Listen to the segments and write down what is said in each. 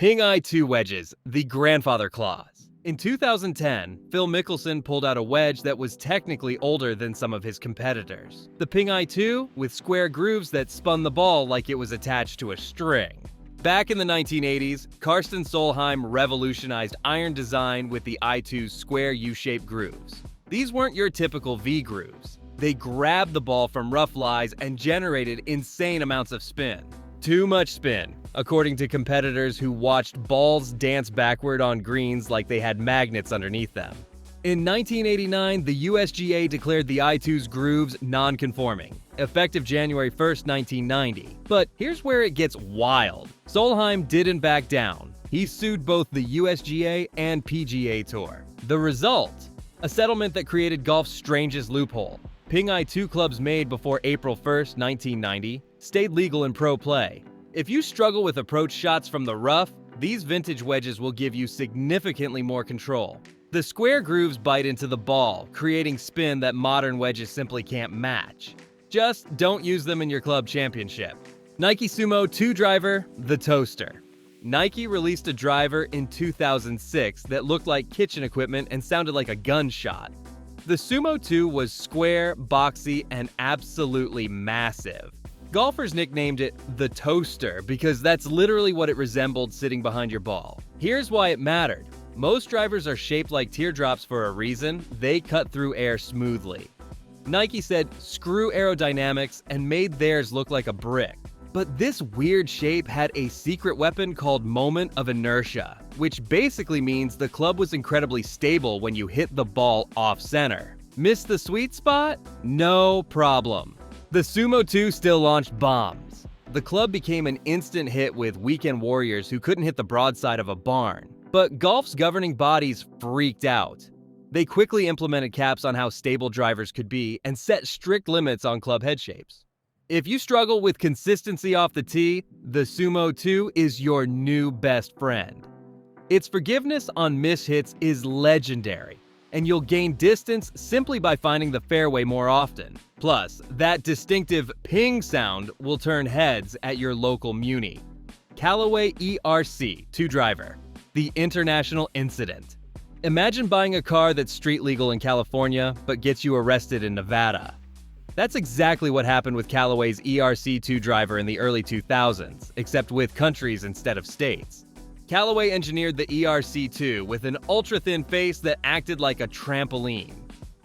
Ping Eye2 wedges, the grandfather claws. In 2010, Phil Mickelson pulled out a wedge that was technically older than some of his competitors. The Ping Eye2 with square grooves that spun the ball like it was attached to a string. Back in the 1980s, Karsten Solheim revolutionized iron design with the i2's square U-shaped grooves. These weren't your typical V grooves. They grabbed the ball from rough lies and generated insane amounts of spin. Too much spin, according to competitors who watched balls dance backward on greens like they had magnets underneath them. In 1989, the USGA declared the i2's grooves non-conforming, effective January 1st, 1990. But here's where it gets wild. Solheim didn't back down. He sued both the USGA and PGA Tour. The result? A settlement that created golf's strangest loophole. Ping Eye2 clubs made before April 1st, 1990, stayed legal in pro play. If you struggle with approach shots from the rough, these vintage wedges will give you significantly more control. The square grooves bite into the ball, creating spin that modern wedges simply can't match. Just don't use them in your club championship. Nike Sumo 2 driver, the toaster. Nike released a driver in 2006 that looked like kitchen equipment and sounded like a gunshot. The Sumo 2 was square, boxy, and absolutely massive. Golfers nicknamed it the toaster because that's literally what it resembled sitting behind your ball. Here's why it mattered. Most drivers are shaped like teardrops for a reason. They cut through air smoothly. Nike said, screw aerodynamics, and made theirs look like a brick. But this weird shape had a secret weapon called moment of inertia, which basically means the club was incredibly stable when you hit the ball off-center. Missed the sweet spot? No problem. The Sumo 2 still launched bombs. The club became an instant hit with weekend warriors who couldn't hit the broadside of a barn. But golf's governing bodies freaked out. They quickly implemented caps on how stable drivers could be and set strict limits on club head shapes. If you struggle with consistency off the tee, the Sumo 2 is your new best friend. Its forgiveness on miss hits is legendary, and you'll gain distance simply by finding the fairway more often. Plus, that distinctive ping sound will turn heads at your local muni. Callaway ERC2 driver, the international incident. Imagine buying a car that's street legal in California, but gets you arrested in Nevada. That's exactly what happened with Callaway's ERC2 driver in the early 2000s, except with countries instead of states. Callaway engineered the ERC2 with an ultra-thin face that acted like a trampoline.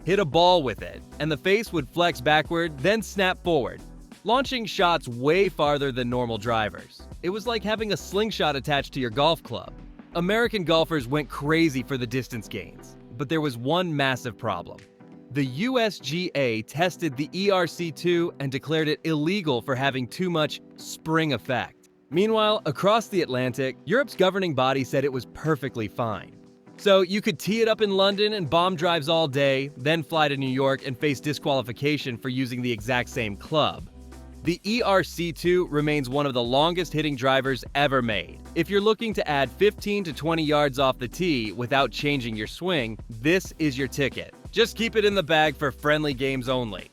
Hit a ball with it, and the face would flex backward, then snap forward, launching shots way farther than normal drivers. It was like having a slingshot attached to your golf club. American golfers went crazy for the distance gains, but there was one massive problem. The USGA tested the ERC2 and declared it illegal for having too much spring effect. Meanwhile, across the Atlantic, Europe's governing body said it was perfectly fine. So you could tee it up in London and bomb drives all day, then fly to New York and face disqualification for using the exact same club. The ERC2 remains one of the longest hitting drivers ever made. If you're looking to add 15 to 20 yards off the tee without changing your swing, this is your ticket. Just keep it in the bag for friendly games only.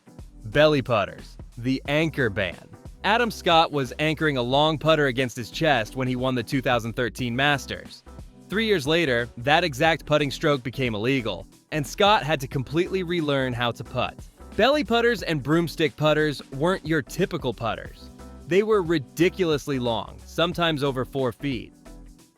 Belly putters, the anchor ban. Adam Scott was anchoring a long putter against his chest when he won the 2013 Masters. 3 years later, that exact putting stroke became illegal, and Scott had to completely relearn how to putt. Belly putters and broomstick putters weren't your typical putters. They were ridiculously long, sometimes over 4 feet.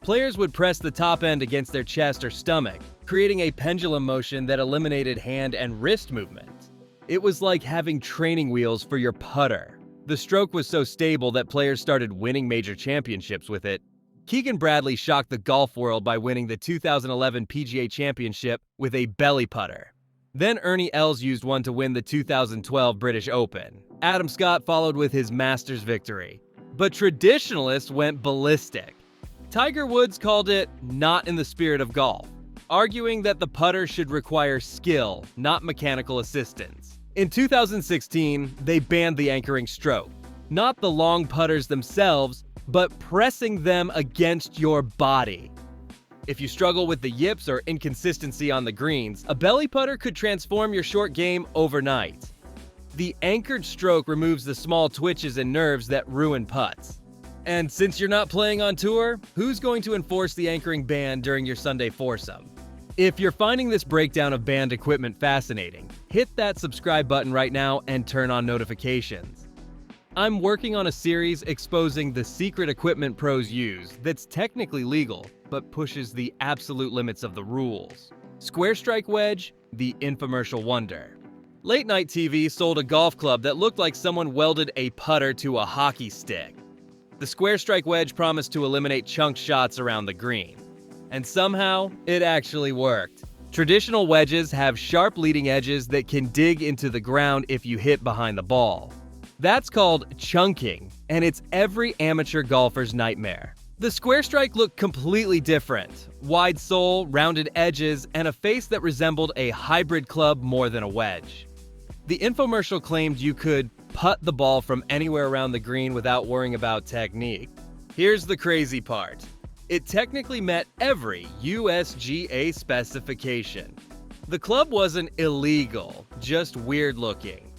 Players would press the top end against their chest or stomach, creating a pendulum motion that eliminated hand and wrist movement. It was like having training wheels for your putter. The stroke was so stable that players started winning major championships with it. Keegan Bradley shocked the golf world by winning the 2011 PGA Championship with a belly putter. Then Ernie Els used one to win the 2012 British Open. Adam Scott followed with his Masters victory. But traditionalists went ballistic. Tiger Woods called it not in the spirit of golf, arguing that the putter should require skill, not mechanical assistance. In 2016, they banned the anchoring stroke. Not the long putters themselves, but pressing them against your body. If you struggle with the yips or inconsistency on the greens, a belly putter could transform your short game overnight. The anchored stroke removes the small twitches and nerves that ruin putts. And since you're not playing on tour, who's going to enforce the anchoring ban during your Sunday foursome? If you're finding this breakdown of banned equipment fascinating, hit that subscribe button right now and turn on notifications. I'm working on a series exposing the secret equipment pros use that's technically legal, but pushes the absolute limits of the rules. Square strike wedge, the infomercial wonder. Late night TV sold a golf club that looked like someone welded a putter to a hockey stick. The square strike wedge promised to eliminate chunk shots around the green. And somehow, it actually worked. Traditional wedges have sharp leading edges that can dig into the ground if you hit behind the ball. That's called chunking, and it's every amateur golfer's nightmare. The square strike looked completely different. Wide sole, rounded edges, and a face that resembled a hybrid club more than a wedge. The infomercial claimed you could putt the ball from anywhere around the green without worrying about technique. Here's the crazy part. It technically met every USGA specification. The club wasn't illegal, just weird looking.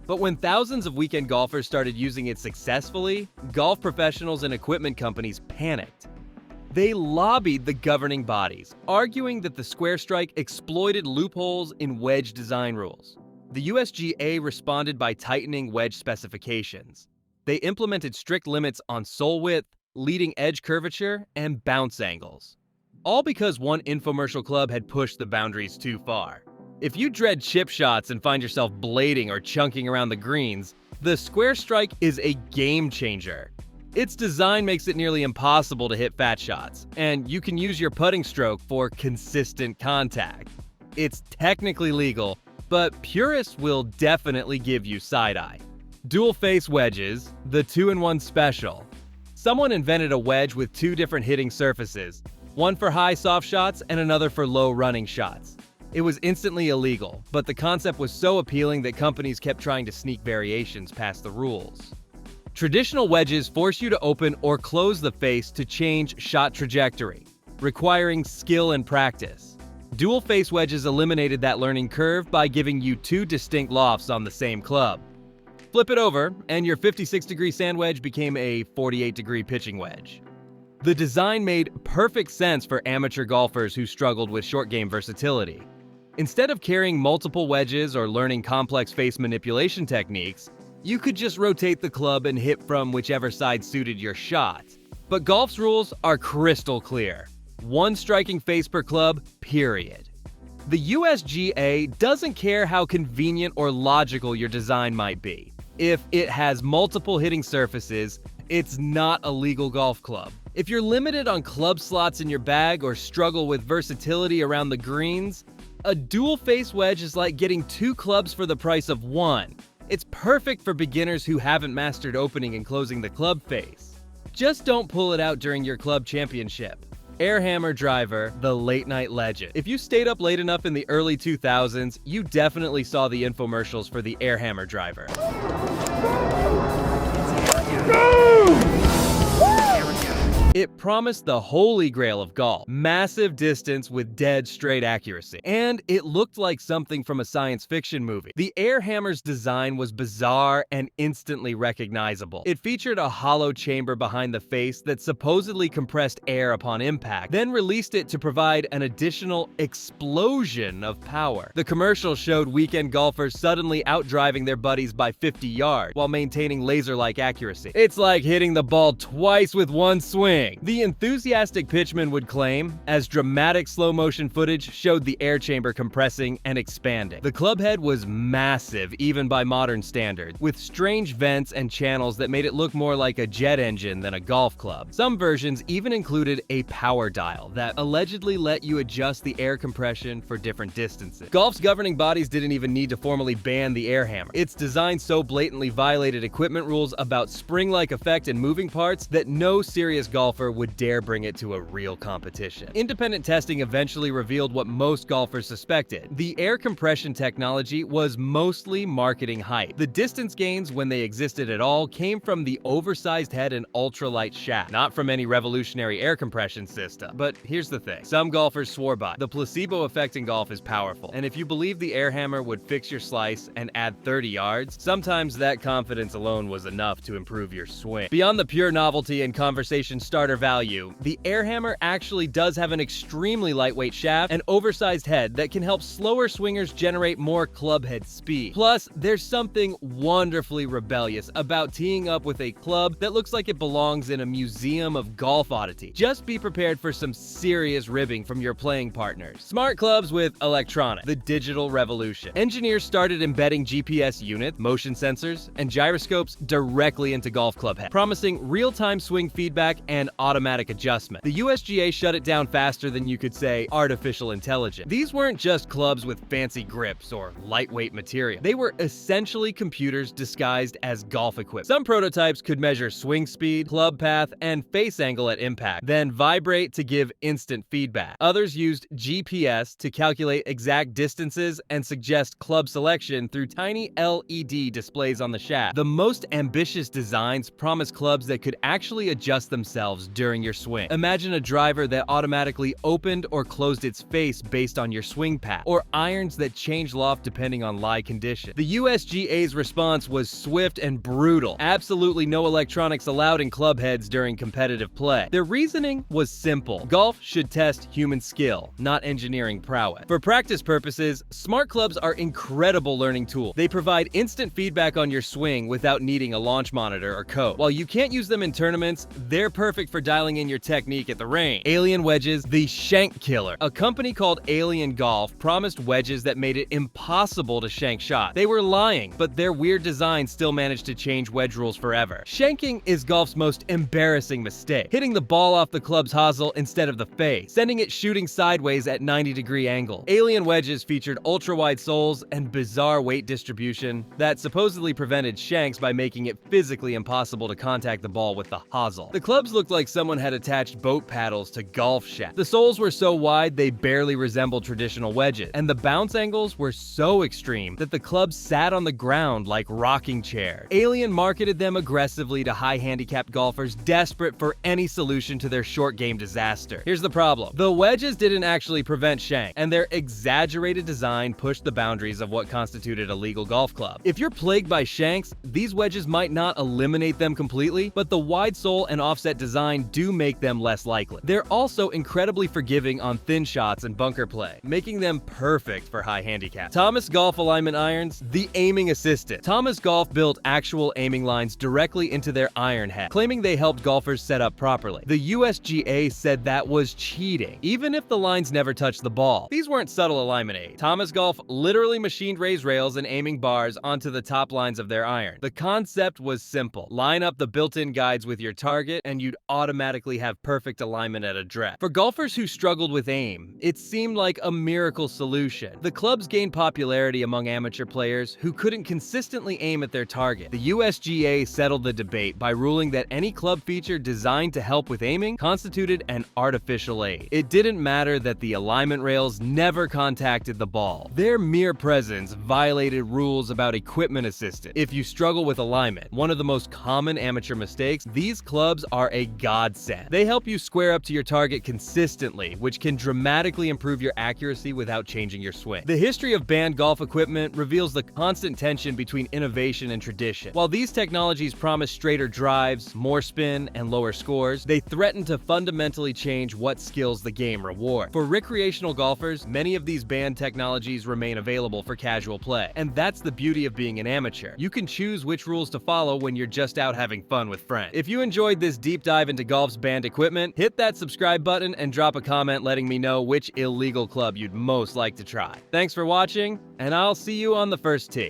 But when thousands of weekend golfers started using it successfully, golf professionals and equipment companies panicked. They lobbied the governing bodies, arguing that the square strike exploited loopholes in wedge design rules. The USGA responded by tightening wedge specifications. They implemented strict limits on sole width, leading edge curvature, and bounce angles. All because one infomercial club had pushed the boundaries too far. If you dread chip shots and find yourself blading or chunking around the greens, the square strike is a game changer. Its design makes it nearly impossible to hit fat shots, and you can use your putting stroke for consistent contact. It's technically legal, but purists will definitely give you side-eye. Dual-face wedges, the 2-in-1 special. Someone invented a wedge with two different hitting surfaces, one for high soft shots and another for low running shots. It was instantly illegal, but the concept was so appealing that companies kept trying to sneak variations past the rules. Traditional wedges force you to open or close the face to change shot trajectory, requiring skill and practice. Dual face wedges eliminated that learning curve by giving you two distinct lofts on the same club. Flip it over, and your 56-degree sand wedge became a 48-degree pitching wedge. The design made perfect sense for amateur golfers who struggled with short game versatility. Instead of carrying multiple wedges or learning complex face manipulation techniques, you could just rotate the club and hit from whichever side suited your shot. But golf's rules are crystal clear. One striking face per club, period. The USGA doesn't care how convenient or logical your design might be. If it has multiple hitting surfaces, it's not a legal golf club. If you're limited on club slots in your bag or struggle with versatility around the greens, a dual face wedge is like getting two clubs for the price of one. It's perfect for beginners who haven't mastered opening and closing the club face. Just don't pull it out during your club championship. Airhammer driver, the late night legend. If you stayed up late enough in the early 2000s, you definitely saw the infomercials for the Airhammer driver. It promised the holy grail of golf, massive distance with dead straight accuracy. And it looked like something from a science fiction movie. The Airhammer's design was bizarre and instantly recognizable. It featured a hollow chamber behind the face that supposedly compressed air upon impact, then released it to provide an additional explosion of power. The commercial showed weekend golfers suddenly outdriving their buddies by 50 yards while maintaining laser-like accuracy. It's like hitting the ball twice with one swing. The enthusiastic pitchman would claim, as dramatic slow-motion footage showed the air chamber compressing and expanding. The club head was massive, even by modern standards, with strange vents and channels that made it look more like a jet engine than a golf club. Some versions even included a power dial that allegedly let you adjust the air compression for different distances. Golf's governing bodies didn't even need to formally ban the Airhammer. Its design so blatantly violated equipment rules about spring-like effect and moving parts that no serious golfer golfer would dare bring it to a real competition. Independent testing eventually revealed what most golfers suspected. The air compression technology was mostly marketing hype. The distance gains, when they existed at all, came from the oversized head and ultralight shaft, not from any revolutionary air compression system. But here's the thing. Some golfers swore by it. The placebo effect in golf is powerful, and if you believe the Airhammer would fix your slice and add 30 yards, sometimes that confidence alone was enough to improve your swing. Beyond the pure novelty and conversation starter value, the Airhammer actually does have an extremely lightweight shaft and oversized head that can help slower swingers generate more club head speed. Plus, there's something wonderfully rebellious about teeing up with a club that looks like it belongs in a museum of golf oddity. Just be prepared for some serious ribbing from your playing partners. Smart clubs with electronics, the digital revolution. Engineers started embedding GPS units, motion sensors, and gyroscopes directly into golf club heads, promising real-time swing feedback and automatic adjustment. The USGA shut it down faster than you could say artificial intelligence. These weren't just clubs with fancy grips or lightweight material. They were essentially computers disguised as golf equipment. Some prototypes could measure swing speed, club path, and face angle at impact, then vibrate to give instant feedback. Others used GPS to calculate exact distances and suggest club selection through tiny LED displays on the shaft. The most ambitious designs promise clubs that could actually adjust themselves during your swing. Imagine a driver that automatically opened or closed its face based on your swing path, or irons that change loft depending on lie condition. The USGA's response was swift and brutal. Absolutely no electronics allowed in club heads during competitive play. Their reasoning was simple. Golf should test human skill, not engineering prowess. For practice purposes, smart clubs are incredible learning tools. They provide instant feedback on your swing without needing a launch monitor or coach. While you can't use them in tournaments, they're perfect for dialing in your technique at the range. Alien wedges, the shank killer. A company called Alien Golf promised wedges that made it impossible to shank shots. They were lying, but their weird design still managed to change wedge rules forever. Shanking is golf's most embarrassing mistake. Hitting the ball off the club's hosel instead of the face, sending it shooting sideways at 90-degree angles. Alien wedges featured ultra-wide soles and bizarre weight distribution that supposedly prevented shanks by making it physically impossible to contact the ball with the hosel. The clubs looked like someone had attached boat paddles to golf shafts. The soles were so wide they barely resembled traditional wedges, and the bounce angles were so extreme that the clubs sat on the ground like rocking chairs. Alien marketed them aggressively to high-handicapped golfers desperate for any solution to their short-game disaster. Here's the problem. The wedges didn't actually prevent shank, and their exaggerated design pushed the boundaries of what constituted a legal golf club. If you're plagued by shanks, these wedges might not eliminate them completely, but the wide sole and offset design do make them less likely. They're also incredibly forgiving on thin shots and bunker play, making them perfect for high handicap. Thomas Golf alignment irons, the aiming assistant. Thomas Golf built actual aiming lines directly into their iron head, claiming they helped golfers set up properly. The USGA said that was cheating, even if the lines never touched the ball. These weren't subtle alignment aids. Thomas Golf literally machined raised rails and aiming bars onto the top lines of their iron. The concept was simple. Line up the built-in guides with your target, and you'd automatically have perfect alignment at address. For golfers who struggled with aim, it seemed like a miracle solution. The clubs gained popularity among amateur players who couldn't consistently aim at their target. The USGA settled the debate by ruling that any club feature designed to help with aiming constituted an artificial aid. It didn't matter that the alignment rails never contacted the ball. Their mere presence violated rules about equipment assistance. If you struggle with alignment, one of the most common amateur mistakes, these clubs are a godsend. They help you square up to your target consistently, which can dramatically improve your accuracy without changing your swing. The history of banned golf equipment reveals the constant tension between innovation and tradition. While these technologies promise straighter drives, more spin, and lower scores, they threaten to fundamentally change what skills the game rewards. For recreational golfers, many of these banned technologies remain available for casual play, and that's the beauty of being an amateur. You can choose which rules to follow when you're just out having fun with friends. If you enjoyed this deep dive into golf's banned equipment, hit that subscribe button and drop a comment letting me know which illegal club you'd most like to try. Thanks for watching, and I'll see you on the first tee.